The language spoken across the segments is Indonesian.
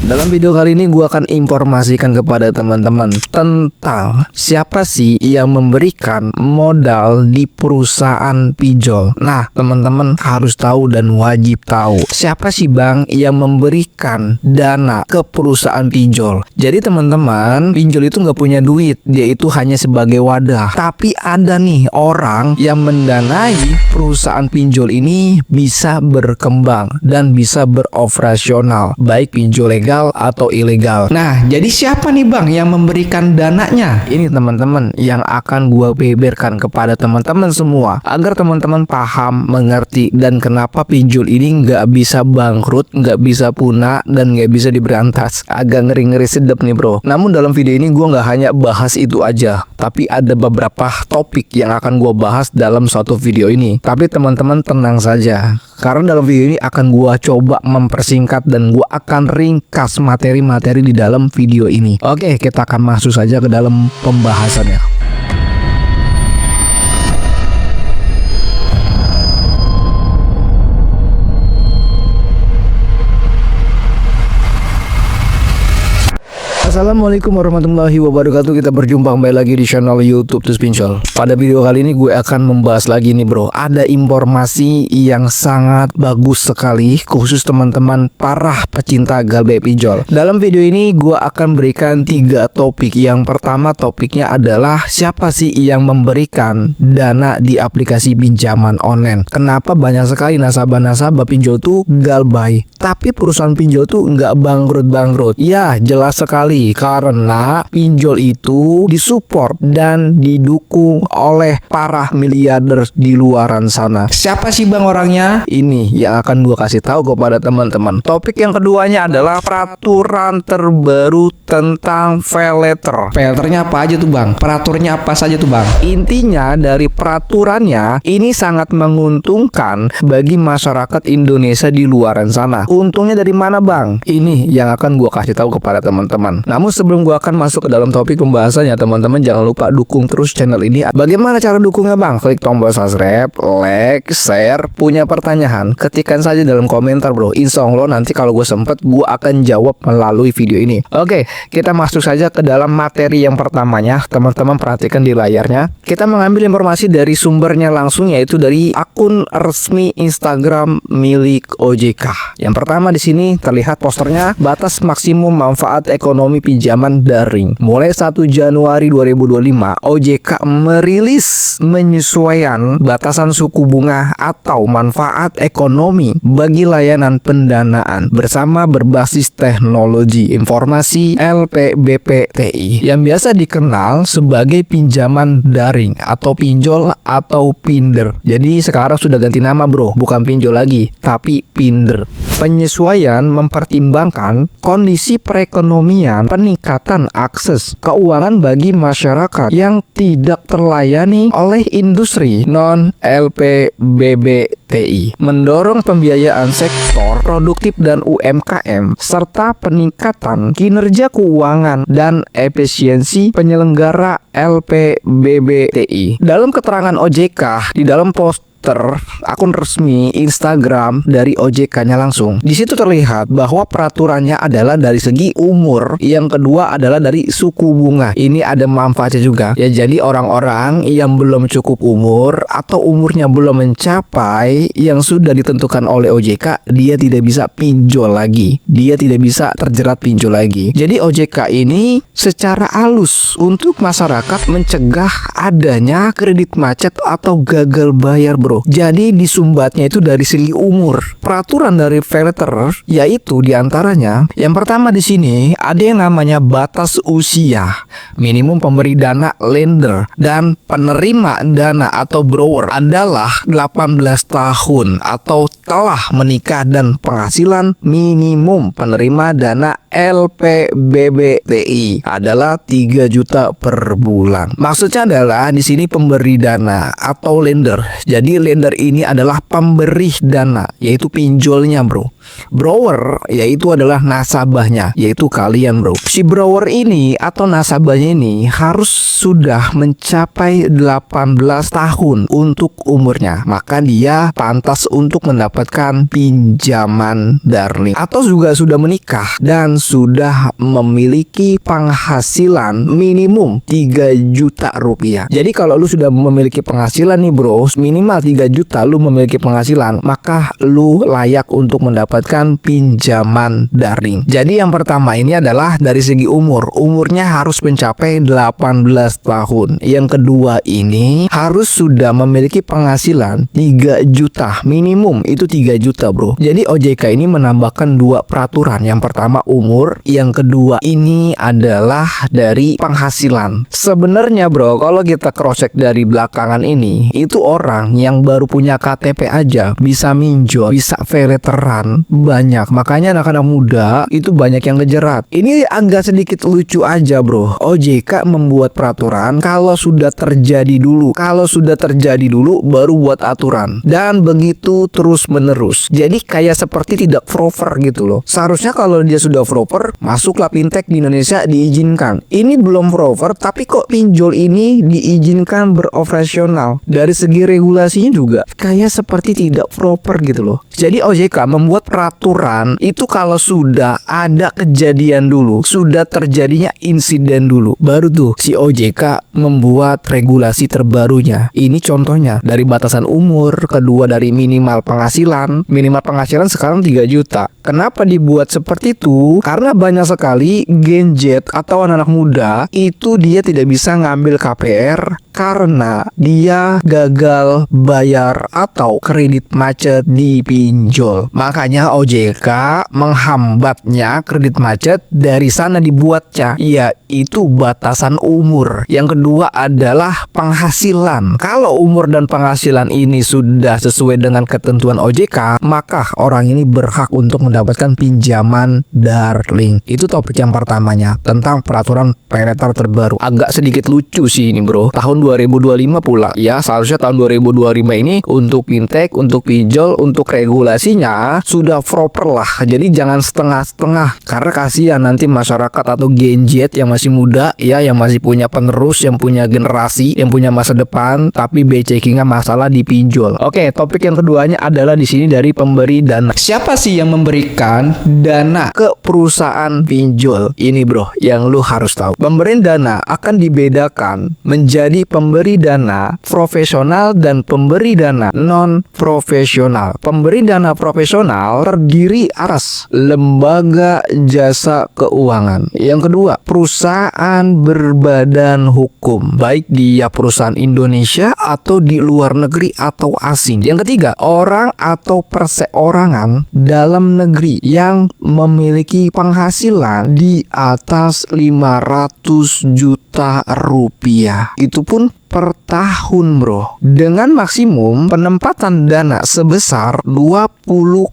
Dalam video kali ini gue akan informasikan kepada teman-teman tentang siapa sih yang memberikan modal di perusahaan pinjol. Nah, teman-teman harus tahu dan wajib tahu siapa sih bang yang memberikan dana ke perusahaan pinjol. Jadi teman-teman, pinjol itu nggak punya duit, dia itu hanya sebagai wadah. Tapi ada nih orang yang mendanai perusahaan pinjol ini bisa berkembang dan bisa beroperasional, baik pinjol legal atau ilegal. Nah, jadi siapa nih bang yang memberikan dananya? Ini teman-teman yang akan gua beberkan kepada teman-teman semua agar teman-teman paham, mengerti, dan kenapa pinjol ini nggak bisa bangkrut, nggak bisa punah, dan nggak bisa diberantas. Agak ngeri-ngeri sedep nih bro. Namun dalam video ini gua nggak hanya bahas itu aja, tapi ada beberapa topik yang akan gua bahas dalam suatu video ini. Tapi teman-teman tenang saja, karena dalam video ini akan gua coba mempersingkat dan gua akan ringkas materi-materi di dalam video ini. Oke, kita akan masuk saja ke dalam pembahasannya. Assalamualaikum warahmatullahi wabarakatuh. Kita berjumpa kembali lagi di channel YouTube Tus Pinjol. Pada video kali ini gue akan membahas lagi nih bro, ada informasi yang sangat bagus sekali khusus teman-teman para pecinta galbay pinjol. Dalam video ini gue akan berikan 3 topik. Yang pertama topiknya adalah siapa sih yang memberikan dana di aplikasi pinjaman online. Kenapa banyak sekali nasabah-nasabah pinjol tuh galbay, tapi perusahaan pinjol tuh nggak bangkrut-bangkrut? Ya jelas sekali, karena pinjol itu disupport dan didukung oleh para miliarder di luaran sana. Siapa sih bang orangnya? Ini yang akan gue kasih tahu kepada teman-teman. Topik yang keduanya adalah peraturan terbaru tentang pay letter. Pay letternya apa aja tuh bang? Peraturannya apa saja tuh bang? Intinya dari peraturannya ini sangat menguntungkan bagi masyarakat Indonesia di luaran sana. Untungnya dari mana bang? Ini yang akan gue kasih tahu kepada teman-teman. Namun sebelum gua akan masuk ke dalam topik pembahasannya, teman-teman jangan lupa dukung terus channel ini. Bagaimana cara dukungnya bang? Klik tombol subscribe, like, share. Punya pertanyaan, ketikkan saja dalam komentar bro. Insya Allah nanti kalau gue sempet, gua akan jawab melalui video ini. Oke, kita masuk saja ke dalam materi yang pertamanya. Teman-teman perhatikan di layarnya. Kita mengambil informasi dari sumbernya langsung, yaitu dari akun resmi Instagram milik OJK. Yang pertama di sini terlihat posternya, batas maksimum manfaat ekonomi pinjaman daring. Mulai 1 Januari 2025, OJK merilis penyesuaian batasan suku bunga atau manfaat ekonomi bagi layanan pendanaan bersama berbasis teknologi informasi LPBPTI yang biasa dikenal sebagai pinjaman daring atau pinjol atau pinder. Jadi sekarang sudah ganti nama bro, bukan pinjol lagi, tapi pinder. Penyesuaian mempertimbangkan kondisi perekonomian, peningkatan akses keuangan bagi masyarakat yang tidak terlayani oleh industri non-LPBBTI, mendorong pembiayaan sektor produktif dan UMKM, serta peningkatan kinerja keuangan dan efisiensi penyelenggara LPBBTI. Dalam keterangan OJK di dalam akun resmi Instagram dari OJK-nya langsung. Di situ terlihat bahwa peraturannya adalah dari segi umur, yang kedua adalah dari suku bunga. Ini ada manfaatnya juga. Ya jadi orang-orang yang belum cukup umur atau umurnya belum mencapai yang sudah ditentukan oleh OJK, dia tidak bisa pinjol lagi. Dia tidak bisa terjerat pinjol lagi. Jadi OJK ini secara halus untuk masyarakat mencegah adanya kredit macet atau gagal bayar bro. Jadi disumbatnya itu dari segi umur. Peraturan dari pay letter yaitu diantaranya yang pertama di sini ada yang namanya batas usia minimum pemberi dana lender dan penerima dana atau borrower adalah 18 tahun atau telah menikah dan penghasilan minimum penerima dana LPBBTI adalah 3 juta per bulan. Maksudnya adalah di sini pemberi dana atau lender. Jadi money lender ini adalah pemberi dana, yaitu pinjolnya bro. Borrower yaitu adalah nasabahnya, yaitu kalian bro. Si borrower ini atau nasabahnya ini harus sudah mencapai 18 tahun untuk umurnya, maka dia pantas untuk mendapatkan pinjaman darling. Atau juga sudah menikah dan sudah memiliki penghasilan minimum 3 juta rupiah. Jadi kalau lu sudah memiliki penghasilan nih bro, minimal 3 juta lu memiliki penghasilan, maka lu layak untuk mendapatkan pinjaman daring. Jadi yang pertama ini adalah dari segi umur. Umurnya harus mencapai 18 tahun. Yang kedua ini harus sudah memiliki penghasilan 3 juta. Minimum itu 3 juta bro. Jadi OJK ini menambahkan 2 peraturan. Yang pertama umur, yang kedua ini adalah dari penghasilan. Sebenarnya bro, kalau kita cross check dari belakangan ini, itu orang yang baru punya KTP aja bisa minjol, bisa veteran banyak. Makanya anak-anak muda itu banyak yang ngejerat. Ini agak sedikit lucu aja bro. OJK membuat peraturan kalau sudah terjadi dulu. Kalau sudah terjadi dulu baru buat aturan. Dan begitu terus menerus. Jadi kayak seperti tidak proper gitu loh. Seharusnya kalau dia sudah proper, masuklah fintech di Indonesia diizinkan. Ini belum proper tapi kok pinjol ini diizinkan beroperasional. Dari segi regulasinya juga kayak seperti tidak proper gitu loh. Jadi OJK membuat peraturan itu kalau sudah ada kejadian dulu, sudah terjadinya insiden dulu, baru tuh si OJK membuat regulasi terbarunya. Ini contohnya dari batasan umur, kedua dari minimal penghasilan. Minimal penghasilan sekarang 3 juta. Kenapa dibuat seperti itu? Karena banyak sekali Gen Z atau anak-anak muda itu dia tidak bisa ngambil KPR karena dia gagal bayar atau kredit macet di pinjol. Makanya OJK menghambatnya kredit macet, dari sana dibuatnya yaitu batasan umur. Yang kedua adalah penghasilan. Kalau umur dan penghasilan ini sudah sesuai dengan ketentuan OJK, maka orang ini berhak untuk mendapatkan pinjaman darling. Itu topik yang pertamanya tentang peraturan paylater terbaru. Agak sedikit lucu sih ini bro. Tahun 2025 pula ya, seharusnya tahun 2025 ini untuk fintech, untuk pinjol, untuk regulasinya sudah proper lah. Jadi jangan setengah-setengah, karena kasihan nanti masyarakat atau Gen Z yang masih muda ya, yang masih punya penerus, yang punya generasi, yang punya masa depan, tapi BCK-nya masalah di pinjol. Oke, topik yang keduanya adalah di sini dari pemberi dana. Siapa sih yang memberikan dana ke perusahaan pinjol? Ini bro, yang lu harus tahu. Pemberi dana akan dibedakan menjadi pemberi dana profesional dan pemberi dana non profesional. Pemberi dana profesional terdiri atas lembaga jasa keuangan. Yang kedua, perusahaan berbadan hukum, baik dia perusahaan Indonesia atau di luar negeri atau asing. Yang ketiga, orang atau perseorangan dalam negeri yang memiliki penghasilan di atas 500 juta rupiah. Itu pun per tahun bro, dengan maksimum penempatan dana sebesar 20%.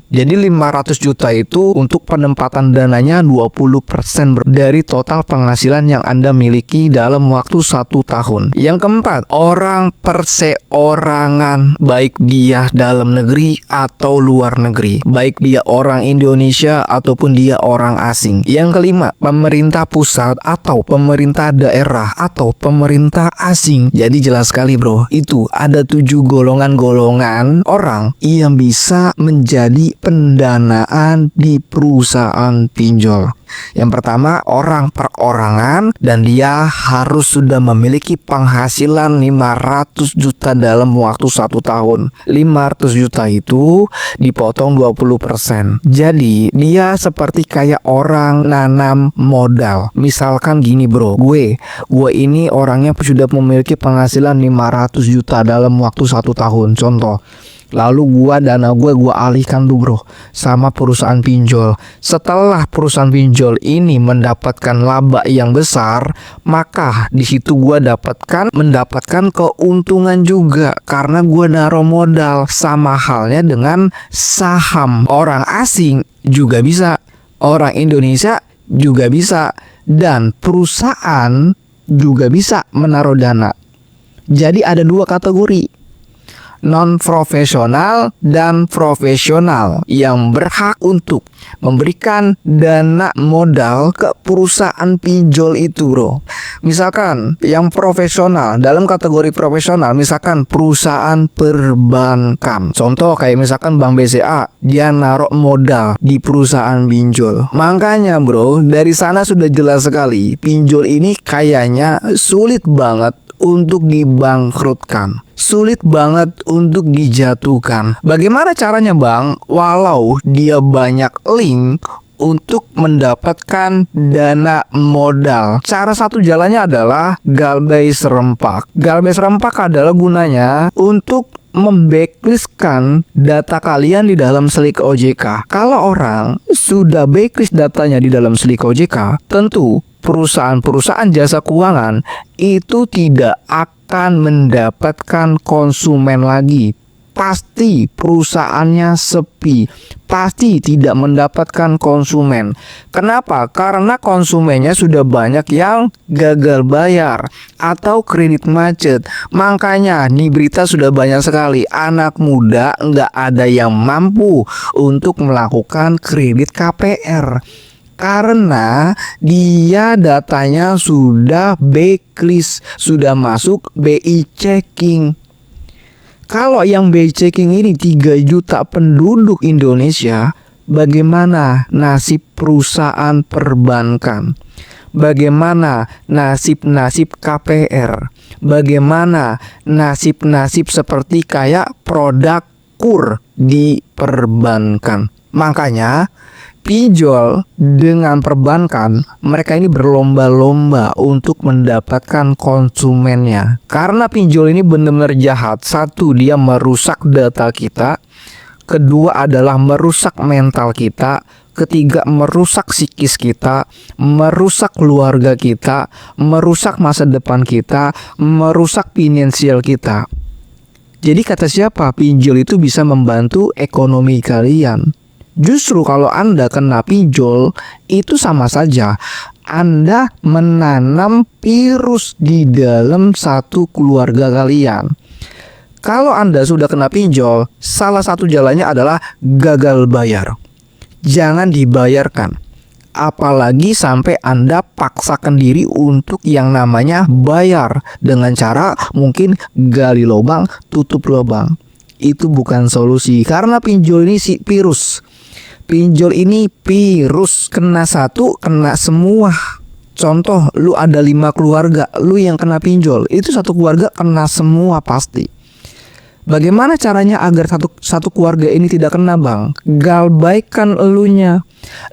Jadi 500 juta itu untuk penempatan dananya 20% dari total penghasilan yang Anda miliki dalam waktu 1 tahun. Yang keempat, orang perseorangan, baik dia dalam negeri atau luar negeri, baik dia orang Indonesia ataupun dia orang asing. Yang kelima, pemerintah pusat atau pemerintah daerah atau pemerintah asing. Jadi jelas sekali bro, itu ada 7 golongan-golongan orang yang bisa menjadi pendanaan di perusahaan pinjol. Yang pertama, orang perorangan dan dia harus sudah memiliki penghasilan 500 juta dalam waktu 1 tahun. 500 juta itu dipotong 20%. Jadi dia seperti kayak orang nanam modal. Misalkan gini bro, gue ini orangnya sudah memiliki penghasilan 500 juta dalam waktu 1 tahun. Contoh, lalu dana gue alihkan tuh bro sama perusahaan pinjol. Setelah perusahaan pinjol ini mendapatkan laba yang besar, maka di situ gue mendapatkan keuntungan juga karena gue naruh modal. Sama halnya dengan saham. Orang asing juga bisa, orang Indonesia juga bisa, dan perusahaan juga bisa menaruh dana. Jadi ada 2 kategori. non profesional dan profesional yang berhak untuk memberikan dana modal ke perusahaan pinjol itu, bro. Misalkan yang profesional, dalam kategori profesional misalkan perusahaan perbankan. Contoh kayak misalkan Bank BCA, dia naruh modal di perusahaan pinjol. Makanya bro, dari sana sudah jelas sekali pinjol ini kayaknya sulit banget untuk dibangkrutkan, sulit banget untuk dijatuhkan. Bagaimana caranya bang? Walau dia banyak link untuk mendapatkan dana modal, cara satu jalannya adalah galbay serempak. Galbay serempak adalah gunanya untuk membacklistkan data kalian di dalam slik OJK. Kalau orang sudah backlist datanya di dalam slik OJK, tentu perusahaan-perusahaan jasa keuangan itu tidak akan mendapatkan konsumen lagi. Pasti perusahaannya sepi, pasti tidak mendapatkan konsumen. Kenapa? Karena konsumennya sudah banyak yang gagal bayar atau kredit macet. Makanya nih berita sudah banyak sekali anak muda nggak ada yang mampu untuk melakukan kredit KPR. Karena dia datanya sudah backlist, sudah masuk BI checking. Kalau yang BI checking ini 3 juta penduduk Indonesia, bagaimana nasib perusahaan perbankan? Bagaimana nasib-nasib KPR? Bagaimana nasib-nasib seperti kayak produk KUR di perbankan? Makanya pinjol dengan perbankan, mereka ini berlomba-lomba untuk mendapatkan konsumennya. Karena pinjol ini benar-benar jahat. Satu, dia merusak data kita. Kedua adalah merusak mental kita. Ketiga, merusak psikis kita, merusak keluarga kita, merusak masa depan kita, merusak finansial kita. Jadi kata siapa? Pinjol itu bisa membantu ekonomi kalian. Justru kalau Anda kena pinjol, itu sama saja Anda menanam virus di dalam satu keluarga kalian. Kalau Anda sudah kena pinjol, salah satu jalannya adalah gagal bayar. Jangan dibayarkan. Apalagi sampai Anda paksakan diri untuk yang namanya bayar dengan cara mungkin gali lubang, tutup lubang. Itu bukan solusi, karena pinjol ini virus. Pinjol ini virus, kena satu, kena semua. Contoh, lu ada 5 keluarga, lu yang kena pinjol, itu satu keluarga kena semua pasti. Bagaimana caranya agar satu keluarga ini tidak kena bang? Galbaikan elunya.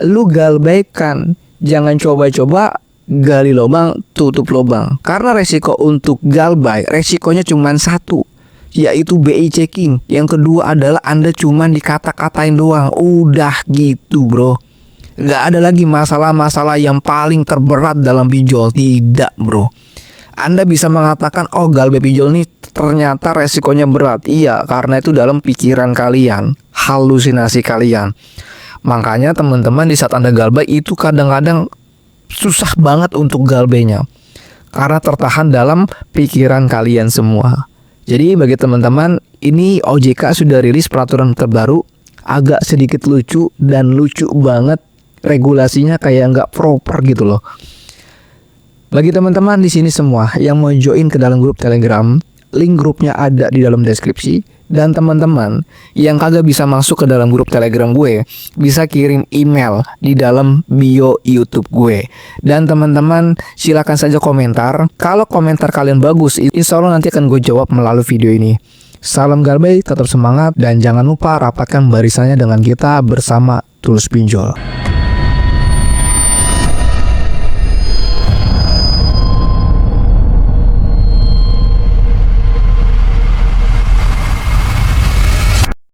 Lu galbaikan, jangan coba-coba gali lubang, tutup lubang. Karena resiko untuk galbay, resikonya cuma satu, yaitu BI checking. Yang kedua adalah Anda cuman dikata-katain doang. Udah gitu bro. Gak ada lagi masalah-masalah yang paling terberat dalam pinjol. Tidak bro. Anda bisa mengatakan, oh galbay pinjol ini ternyata resikonya berat. Iya, karena itu dalam pikiran kalian, halusinasi kalian. Makanya teman-teman di saat Anda galbay itu kadang-kadang susah banget untuk galbaynya, karena tertahan dalam pikiran kalian semua. Jadi bagi teman-teman, ini OJK sudah rilis peraturan terbaru, agak sedikit lucu dan lucu banget, regulasinya kayak nggak proper gitu loh. Bagi teman-teman di sini semua yang mau join ke dalam grup Telegram, link grupnya ada di dalam deskripsi. Dan teman-teman yang kagak bisa masuk ke dalam grup Telegram gue, bisa kirim email di dalam bio YouTube gue. Dan teman-teman silakan saja komentar. Kalau komentar kalian bagus, insya Allah nanti akan gue jawab melalui video ini. Salam galbay, tetap semangat, dan jangan lupa rapatkan barisannya dengan kita bersama Tulus Pinjol.